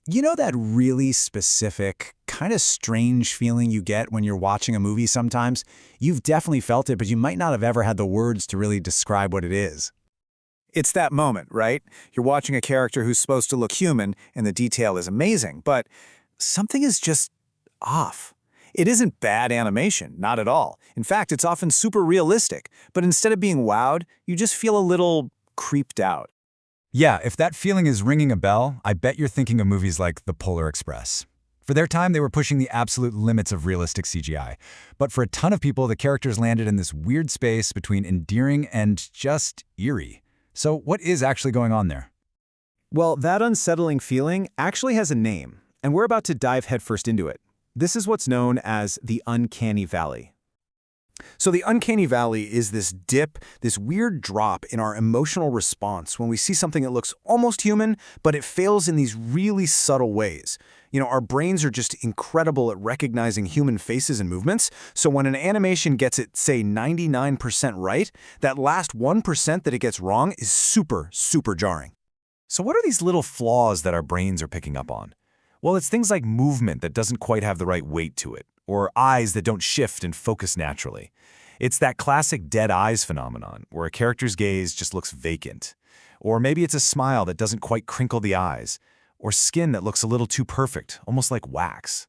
You know that really specific, kind of strange feeling you get when you're watching a movie sometimes? You've definitely felt it, but you might not have ever had the words to really describe what it is. It's that moment, right? You're watching a character who's supposed to look human, and the detail is amazing, but something is just off. It isn't bad animation, not at all. In fact, it's often super realistic, but instead of being wowed, you just feel a little creeped out. Yeah, if that feeling is ringing a bell, I bet you're thinking of movies like The Polar Express. For their time, they were pushing the absolute limits of realistic CGI. But for a ton of people, the characters landed in this weird space between endearing and just eerie. So what is actually going on there? Well, that unsettling feeling actually has a name, and we're about to dive headfirst into it. This is what's known as the Uncanny Valley. So the Uncanny Valley is this dip, this weird drop in our emotional response when we see something that looks almost human, but it fails in these really subtle ways. Our brains are just incredible at recognizing human faces and movements, so when an animation gets it, say, 99% right, that last 1% that it gets wrong is super, super jarring. So what are these little flaws that our brains are picking up on? Well, it's things like movement that doesn't quite have the right weight to it, or eyes that don't shift and focus naturally. It's that classic dead eyes phenomenon, where a character's gaze just looks vacant. Or maybe it's a smile that doesn't quite crinkle the eyes, or skin that looks a little too perfect, almost like wax.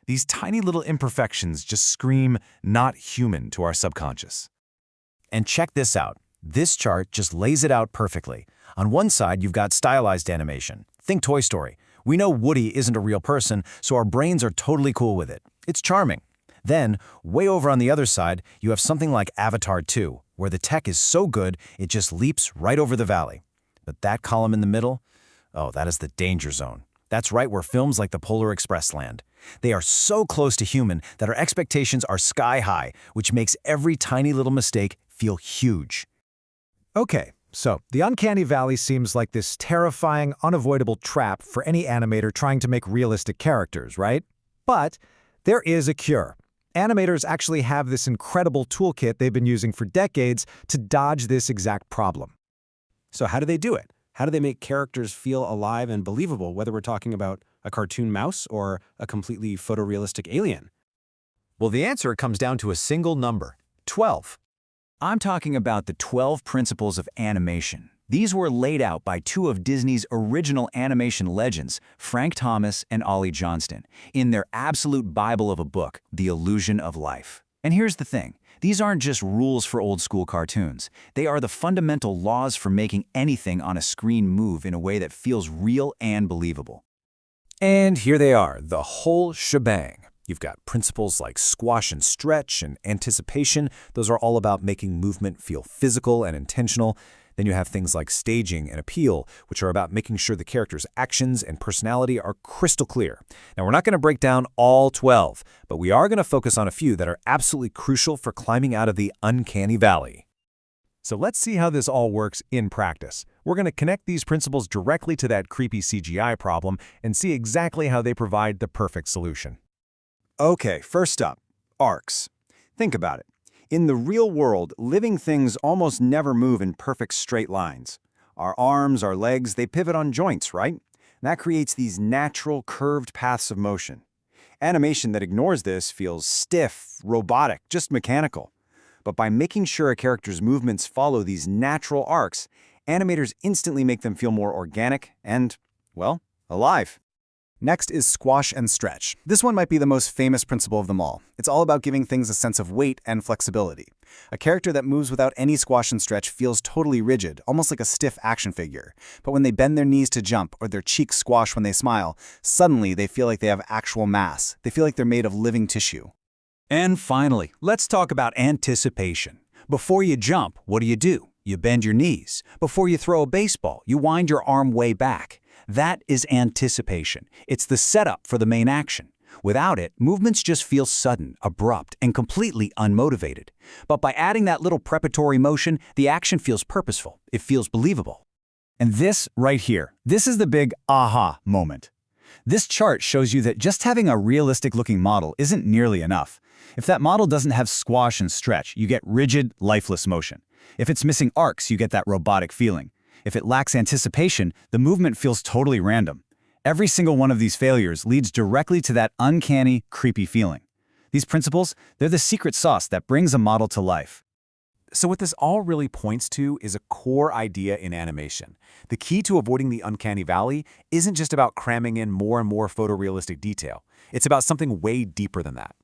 These tiny little imperfections just scream not human to our subconscious. And check this out. This chart just lays it out perfectly. On one side, you've got stylized animation. Think Toy Story. We know Woody isn't a real person, so our brains are totally cool with it. It's charming. Then, way over on the other side, you have something like Avatar 2, where the tech is so good, it just leaps right over the valley. But that column in the middle? Oh, that is the danger zone. That's right where films like The Polar Express land. They are so close to human that our expectations are sky high, which makes every tiny little mistake feel huge. Okay, so the Uncanny Valley seems like this terrifying, unavoidable trap for any animator trying to make realistic characters, right? But there is a cure. Animators actually have this incredible toolkit they've been using for decades to dodge this exact problem. So how do they do it? How do they make characters feel alive and believable, whether we're talking about a cartoon mouse or a completely photorealistic alien? Well, the answer comes down to a single number, 12. I'm talking about the 12 principles of animation. These were laid out by two of Disney's original animation legends, Frank Thomas and Ollie Johnston, in their absolute Bible of a book, The Illusion of Life. And here's the thing. These aren't just rules for old-school cartoons. They are the fundamental laws for making anything on a screen move in a way that feels real and believable. And here they are, the whole shebang. You've got principles like squash and stretch and anticipation. Those are all about making movement feel physical and intentional. Then you have things like staging and appeal, which are about making sure the character's actions and personality are crystal clear. Now, we're not going to break down all 12, but we are going to focus on a few that are absolutely crucial for climbing out of the Uncanny Valley. So let's see how this all works in practice. We're going to connect these principles directly to that creepy CGI problem and see exactly how they provide the perfect solution. Okay, first up, arcs. Think about it. In the real world, living things almost never move in perfect straight lines. Our arms, our legs, they pivot on joints, right? And that creates these natural, curved paths of motion. Animation that ignores this feels stiff, robotic, just mechanical. But by making sure a character's movements follow these natural arcs, animators instantly make them feel more organic and, well, alive. Next is squash and stretch. This one might be the most famous principle of them all. It's all about giving things a sense of weight and flexibility. A character that moves without any squash and stretch feels totally rigid, almost like a stiff action figure. But when they bend their knees to jump or their cheeks squash when they smile, suddenly they feel like they have actual mass. They feel like they're made of living tissue. And finally, let's talk about anticipation. Before you jump, what do? You bend your knees. Before you throw a baseball, you wind your arm way back. That is anticipation. It's the setup for the main action. Without it, movements just feel sudden, abrupt, and completely unmotivated. But by adding that little preparatory motion, the action feels purposeful. It feels believable. And this right here, this is the big aha moment. This chart shows you that just having a realistic-looking model isn't nearly enough. If that model doesn't have squash and stretch, you get rigid, lifeless motion. If it's missing arcs, you get that robotic feeling. If it lacks anticipation, the movement feels totally random. Every single one of these failures leads directly to that uncanny, creepy feeling. These principles, they're the secret sauce that brings a model to life. So what this all really points to is a core idea in animation. The key to avoiding the uncanny valley isn't just about cramming in more and more photorealistic detail. It's about something way deeper than that.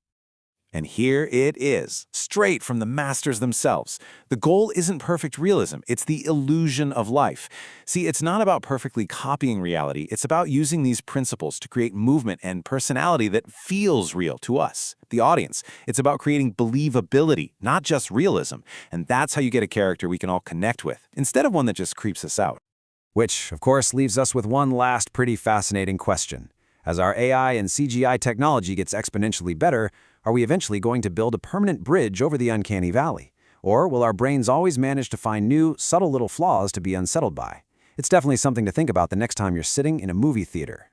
And here it is, straight from the masters themselves. The goal isn't perfect realism, it's the illusion of life. See, it's not about perfectly copying reality, it's about using these principles to create movement and personality that feels real to us, the audience. It's about creating believability, not just realism. And that's how you get a character we can all connect with, instead of one that just creeps us out. Which, of course, leaves us with one last pretty fascinating question. As our AI and CGI technology gets exponentially better, are we eventually going to build a permanent bridge over the uncanny valley? Or will our brains always manage to find new, subtle little flaws to be unsettled by? It's definitely something to think about the next time you're sitting in a movie theater.